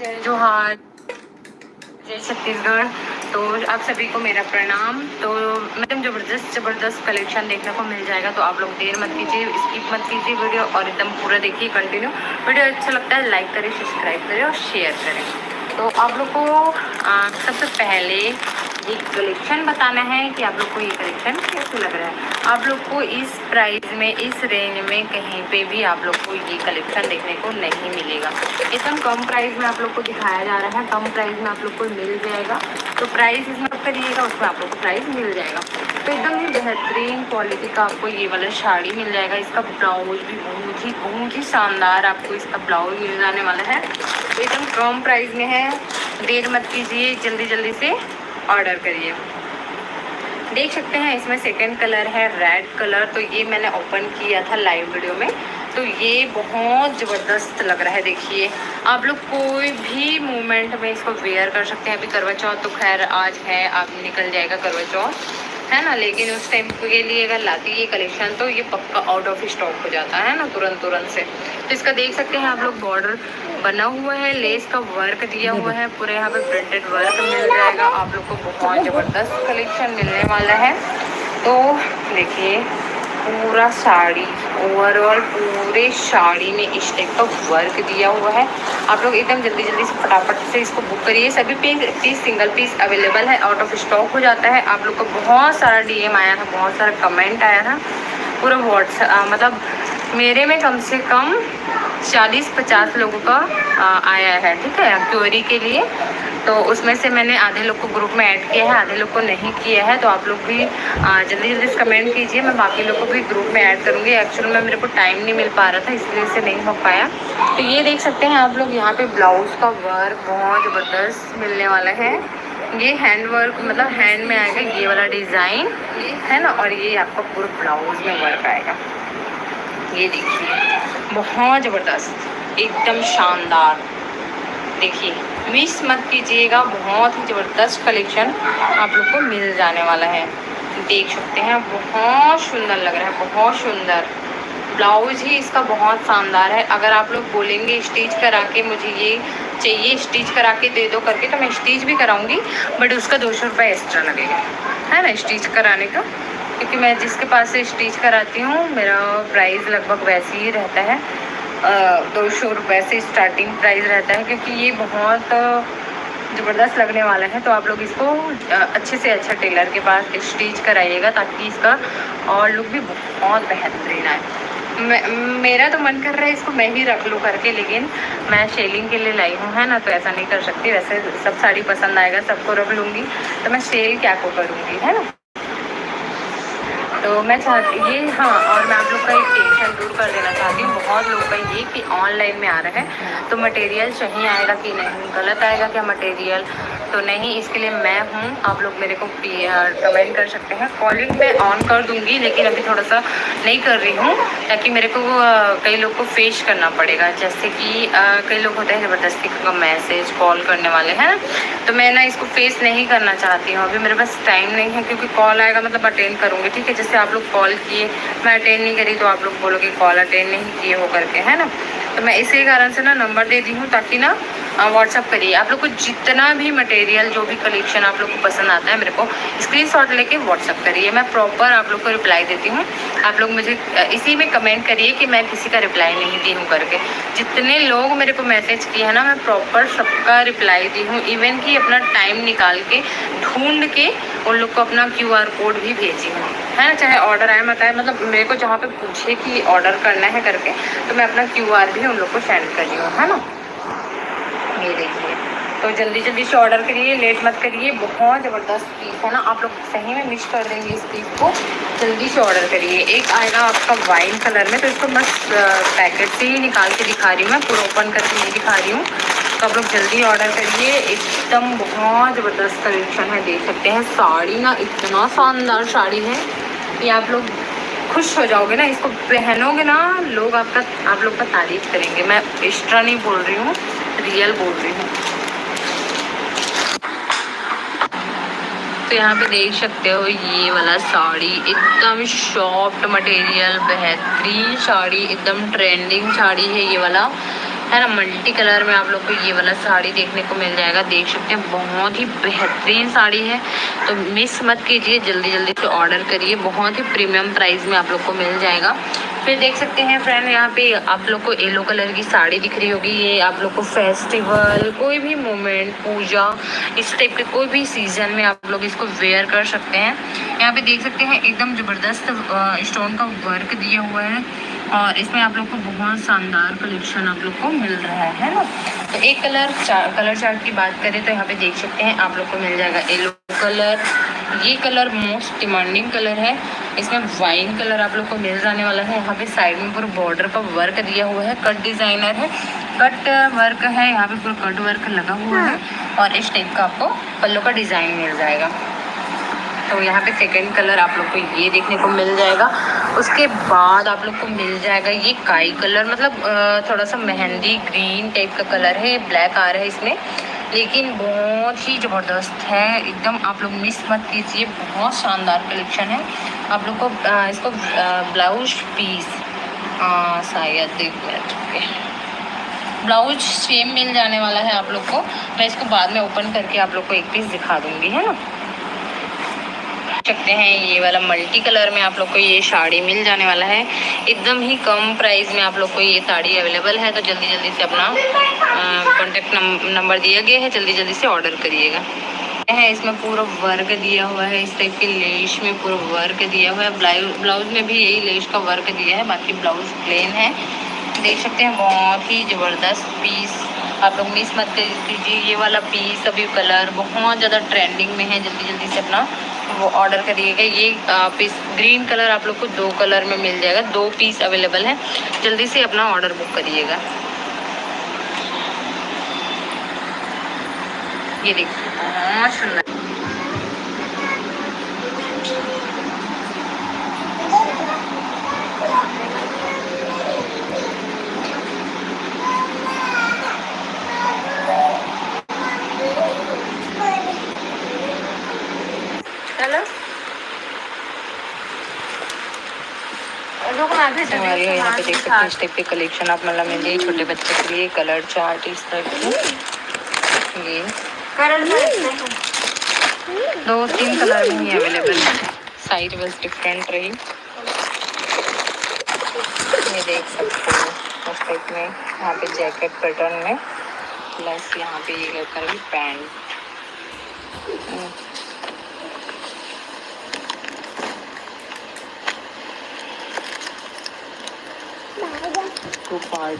जय जोहार, जय छत्तीसगढ़। तो आप सभी को मेरा प्रणाम। तो मैडम ज़बरदस्त कलेक्शन देखने को मिल जाएगा, तो आप लोग देर मत कीजिए, स्किप मत कीजिए वीडियो और एकदम पूरा देखिए कंटिन्यू। वीडियो अच्छा लगता है लाइक करें, सब्सक्राइब करें और शेयर करें। तो आप लोग को सबसे पहले एक कलेक्शन बताना है कि आप लोग को ये कलेक्शन कैसे लग रहा है। आप लोग को इस प्राइस में, इस रेंज में कहीं पे भी आप लोग को ये कलेक्शन देखने को नहीं मिलेगा। एकदम कम प्राइस में आप लोग को दिखाया जा रहा है, कम प्राइस में आप लोग को मिल जाएगा। तो प्राइस इसमें करिएगा, उसमें आप लोग को प्राइस मिल जाएगा। तो एकदम ही बेहतरीन क्वालिटी का आपको ये वाला साड़ी मिल जाएगा। इसका ब्लाउज भी बहुत ही शानदार आपको इसका ब्लाउज मिल जाने वाला है। तो एकदम कम प्राइस में है, देर मत कीजिए, जल्दी से ऑर्डर करिए। देख सकते हैं इसमें सेकंड कलर है रेड कलर। तो ये मैंने ओपन किया था लाइव वीडियो में, तो ये बहुत ज़बरदस्त लग रहा है। देखिए आप लोग कोई भी मोमेंट में इसको वेयर कर सकते हैं। अभी करवा चौथ तो खैर आज है, आप निकल जाएगा करवा चौथ, है ना, लेकिन उस टाइम के लिए अगर लाती है ये कलेक्शन तो ये पक्का आउट ऑफ स्टॉक हो जाता है ना, तुरंत से। तो इसका देख सकते हैं आप लोग, बॉर्डर बना हुआ है, लेस का वर्क दिया हुआ है, पूरे यहाँ पे प्रिंटेड वर्क मिल जाएगा आप लोग को। बहुत ज़बरदस्त कलेक्शन मिलने वाला है। तो देखिए पूरा साड़ी ओवरऑल पूरे साड़ी में इस टाइप का वर्क दिया हुआ है। आप लोग एकदम जल्दी से फटाफट से इसको बुक करिए। सभी पीस सिंगल पीस अवेलेबल है, आउट ऑफ स्टॉक हो जाता है। आप लोग को बहुत सारा डीएम आया था, बहुत सारा कमेंट आया था, पूरा व्हाट्सएप मतलब मेरे में कम से कम 40-50 लोगों का आया है, ठीक है, क्वेरी के लिए। तो उसमें से मैंने आधे लोग को ग्रुप में ऐड किया है, आधे लोग को नहीं किया है। तो आप लोग भी जल्दी से कमेंट कीजिए, मैं बाकी लोग को भी ग्रुप में ऐड करूँगी। एक्चुअली में मेरे को टाइम नहीं मिल पा रहा था, इसलिए से नहीं हो पाया। तो ये देख सकते हैं आप लोग, यहाँ पे ब्लाउज़ का वर्क बहुत ज़बरदस्त मिलने वाला है। ये हैंड वर्क मतलब हैंड में आएगा ये वाला डिज़ाइन, है ना, और ये आपका पूरा ब्लाउज में वर्क आएगा। ये देखिए बहुत ज़बरदस्त, एकदम शानदार। देखिए मिस मत कीजिएगा, बहुत ही ज़बरदस्त कलेक्शन आप लोग को मिल जाने वाला है। देख सकते हैं बहुत सुंदर लग रहा है, बहुत सुंदर। ब्लाउज ही इसका बहुत शानदार है। अगर आप लोग बोलेंगे स्टिच करा के मुझे ये चाहिए, स्टिच करा के दे दो करके, तो मैं स्टिच भी कराऊंगी, बट उसका 200 रुपये एक्स्ट्रा लगेगा, है ना, स्टिच कराने का। क्योंकि मैं जिसके पास से स्टिच कराती हूँ मेरा प्राइस लगभग वैसे ही रहता है, 200 रुपये से स्टार्टिंग प्राइस रहता है। क्योंकि ये बहुत ज़बरदस्त लगने वाला है। तो आप लोग इसको अच्छे से अच्छा टेलर के पास स्टिच कराइएगा, ताकि इसका और लुक भी बहुत बेहतरीन आए। मेरा तो मन कर रहा है इसको मैं ही रख लूँ करके, लेकिन मैं सेलिंग के लिए लाई हूँ, है ना, तो ऐसा नहीं कर सकती। वैसे सब साड़ी पसंद आएगा, सबको रख लूँगी, तो मैं सेल क्या को करूँगी, है ना। तो मैं चाहती ये, हाँ, और मैं आप लोग का एक टेंशन दूर कर देना चाहती हूँ। बहुत लोग का ये कि ऑनलाइन में आ रहा है तो मटेरियल सही आएगा कि नहीं, गलत आएगा क्या मटेरियल, तो नहीं, इसके लिए मैं हूँ। आप लोग मेरे को कमेंट कर सकते हैं। कॉलिंग मैं ऑन कर दूँगी, लेकिन अभी थोड़ा सा नहीं कर रही हूँ, ताकि मेरे को कई लोग को फेस करना पड़ेगा। जैसे कि कई लोग होते हैं ज़बरदस्ती का मैसेज कॉल करने वाले, हैं ना, तो मैं ना इसको फेस नहीं करना चाहती हूँ। अभी मेरे पास टाइम नहीं है, क्योंकि कॉल आएगा मतलब अटेंड करूँगी, ठीक है। जैसे आप लोग कॉल किए, मैं अटेंड नहीं करी, तो आप लोग बोलोगे कॉल अटेंड नहीं किए हो करके, है ना। तो मैं इसी कारण से ना नंबर दे दी हूँ, ताकि ना व्हाट्सअप करिए। आप लोग को जितना भी मटेरियल, जो भी कलेक्शन आप लोग को पसंद आता है, मेरे को स्क्रीनशॉट लेके व्हाट्सअप करिए। मैं प्रॉपर आप लोग को रिप्लाई देती हूँ। आप लोग मुझे इसी में कमेंट करिए कि मैं किसी का रिप्लाई नहीं दी हूँ करके। जितने लोग मेरे को मैसेज किए हैं ना, मैं प्रॉपर सबका रिप्लाई दी हूँ। इवन कि अपना टाइम निकाल के ढूंढ के उन लोग को अपना QR कोड भी भेजी हूँ, है ना। चाहे ऑर्डर आए मत आए, मतलब मेरे को जहाँ पे पूछे कि ऑर्डर करना है करके, तो मैं अपना QR भी उन लोग को सेंड कर रही हूँ, है ना। ये देखिए, तो जल्दी से ऑर्डर करिए, लेट मत करिए। बहुत ज़बरदस्त पीस है ना, आप लोग सही में मिस कर देंगे इस पीस को। जल्दी से ऑर्डर करिए। एक आएगा आपका वाइन कलर में, तो इसको बस पैकेट से ही निकाल के दिखा रही हूँ मैं, पूरा ओपन करके नहीं दिखा रही हूँ। तो आप लोग जल्दी ऑर्डर करिए। एकदम बहुत ज़बरदस्त कलेक्शन है, देख सकते हैं। साड़ी ना इतना शानदार साड़ी है कि आप लोग खुश हो जाओगे ना, इसको पहनोगे ना, लोग आप लोग का तारीफ करेंगे। मैं एक्स्ट्रा नहीं बोल रही हूँ, रियल बोल रही हूँ। तो यहाँ पे देख सकते हो ये वाला साड़ी, एकदम सॉफ्ट मटेरियल, बेहतरीन साड़ी, एकदम ट्रेंडिंग साड़ी है ये वाला। है ना। मल्टी कलर में आप लोग को ये वाला साड़ी देखने को मिल जाएगा। देख सकते हैं बहुत ही बेहतरीन साड़ी है, तो मिस मत कीजिए, जल्दी जल्दी से ऑर्डर करिए। बहुत ही प्रीमियम प्राइस में आप लोग को मिल जाएगा। फिर देख सकते हैं फ्रेंड, यहाँ पे आप लोग को येलो कलर की साड़ी दिख रही होगी। ये आप लोग को फेस्टिवल, कोई भी मोमेंट, पूजा, इस टाइप के कोई भी सीजन में आप लोग इसको वेयर कर सकते हैं। यहाँ पे देख सकते हैं एकदम ज़बरदस्त स्टोन का वर्क दिया हुआ है, और इसमें आप लोग को बहुत शानदार कलेक्शन आप लोग को मिल रहा है ना। तो एक कलर चार्ट की बात करें तो यहाँ पे देख सकते हैं आप लोग को मिल जाएगा येलो कलर। ये कलर मोस्ट डिमांडिंग कलर है। इसमें वाइन कलर आप लोग को मिल जाने वाला है। यहाँ पे साइड में पूरा बॉर्डर का वर्क दिया हुआ है, कट डिजाइनर है, कट वर्क है, यहाँ पे पूरा कट वर्क लगा हुआ है, और इस टाइप का आपको पल्लू का डिजाइन मिल जाएगा। तो यहाँ पे सेकंड कलर आप लोग को ये देखने को मिल जाएगा। उसके बाद आप लोग को मिल जाएगा ये काई कलर, मतलब थोड़ा सा मेहंदी ग्रीन टाइप का कलर है। ब्लैक आ रहा है इसमें, लेकिन बहुत ही ज़बरदस्त है एकदम। आप लोग मिस मत कीजिए, बहुत शानदार कलेक्शन है। आप लोग को इसको ब्लाउज पीस शायद 1 मिनट ब्लाउज सेम मिल जाने वाला है आप लोग को। मैं इसको बाद में ओपन करके आप लोग को एक पीस दिखा दूँगी, है ना। सकते हैं ये वाला मल्टी कलर में आप लोग को ये साड़ी मिल जाने वाला है। एकदम ही कम प्राइस में आप लोग को ये साड़ी अवेलेबल है। तो जल्दी जल्दी से अपना कॉन्टेक्ट नंबर दिया गया है, जल्दी जल्दी से ऑर्डर करिएगा। है इसमें पूरा वर्क दिया हुआ है, इस टाइप के लेस में पूरा वर्क दिया हुआ है। ब्लाउज में भी यही लेस का वर्क दिया है, बाकी ब्लाउज प्लेन है। देख सकते हैं बहुत ही ज़बरदस्त पीस, आप लोग मिस मत कीजिए। ये वाला पीस अभी कलर बहुत ज़्यादा ट्रेंडिंग में है, जल्दी जल्दी से अपना वो ऑर्डर करिएगा। ये पीस ग्रीन कलर आप लोग को 2 कलर में मिल जाएगा, 2 पीस अवेलेबल है, जल्दी से अपना ऑर्डर बुक करिएगा। ये देखिए बहुत सुंदर। चलो हमारे यहाँ पे देख सकते हैं इस टाइप के कलेक्शन आप मतलब मिल जाए छोटे बच्चे के लिए। कलर चार्ट इस टाइप के, ये 2-3 कलर में ही अवेलेबल है, साइज बस डिफरेंट रही। ये देख सकते हो उस टाइप में, यहाँ पे जैकेट पैटर्न में, प्लस यहाँ पे ये कर भी पैंट। टू पार्ट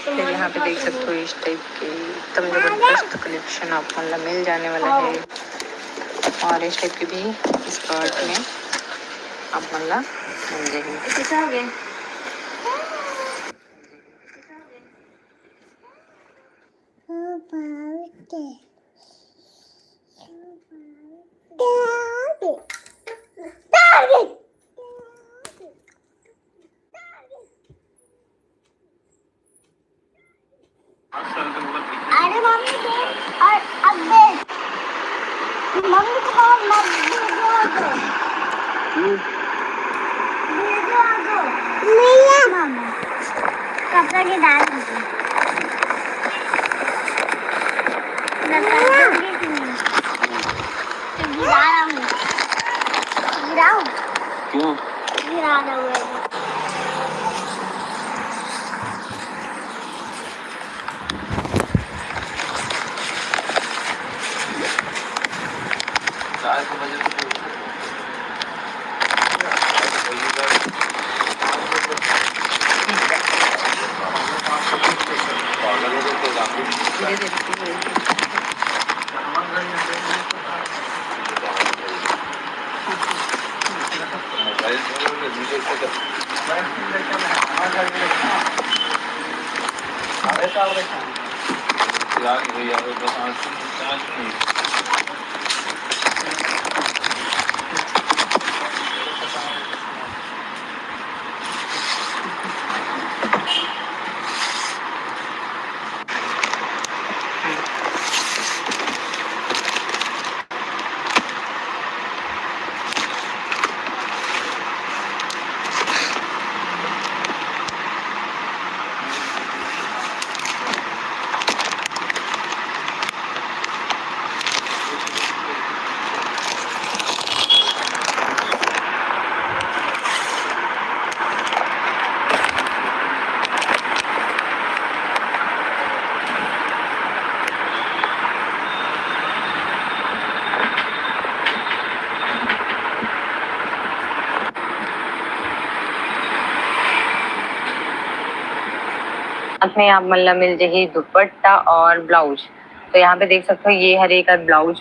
फिर यहाँ पे देख सकते हो इस टाइप के एकदम जबरदस्त कलेक्शन आपको मतलब मिल जाने वाला है। और इस टाइप की भी स्कर्ट में आप मतलब मिल जाएगी। अरे मम्मी को और अब देख मम्मी को वीडियो मामा कपड़ा के डाल दीजिए। गिराऊं क्यों गिरा रहा हूँ। साथ में आप मतलब मिल जाएगी दुपट्टा और ब्लाउज। तो यहाँ पे देख सकते हो ये हरे का ब्लाउज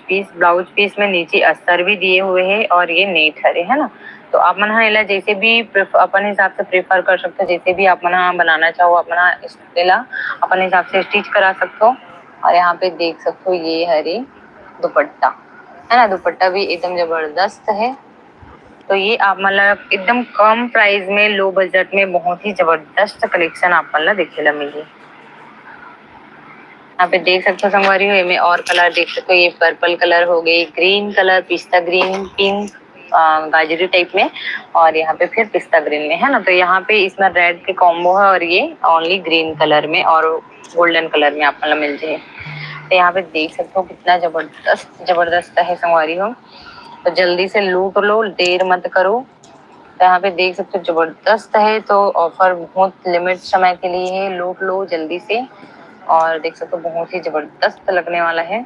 पीस में नीचे अस्तर भी दिए हुए हैं और ये नेट हरे है ना। तो आप मना इला जैसे भी अपन हिसाब से प्रेफर कर सकते हो, जैसे भी आप मना बनाना चाहो अपना इला अपन हिसाब से स्टिच करा सकते हो। और यहाँ पे देख सकते हो ये हरे दुपट्टा है ना, दुपट्टा भी एकदम जबरदस्त है। तो ये आप मतलब एकदम कम प्राइस में लो बजट में बहुत ही जबरदस्त कलेक्शन आप मतलब देखेला मिली। यहाँ पे देख सकते हो संगवारी हो में और कलर देख सकते हो, ये पर्पल कलर हो गई, ग्रीन कलर, पिस्ता ग्रीन, पिंक गाजरी टाइप में, और यहाँ पे फिर पिस्ता ग्रीन में है ना। तो यहाँ पे इसमें रेड के कॉम्बो है और ये ओनली ग्रीन कलर में और गोल्डन कलर में आप मतलब मिल जाए। तो यहाँ पे देख सकते हो कितना जबरदस्त जबरदस्त है संगवारी हो। तो जल्दी से लूट लो, देर मत करो। तो यहाँ पे देख सकते हो जबरदस्त है, तो ऑफर बहुत लिमिट समय के लिए है, लूट लो जल्दी से। और देख सकते हो बहुत ही जबरदस्त लगने वाला है।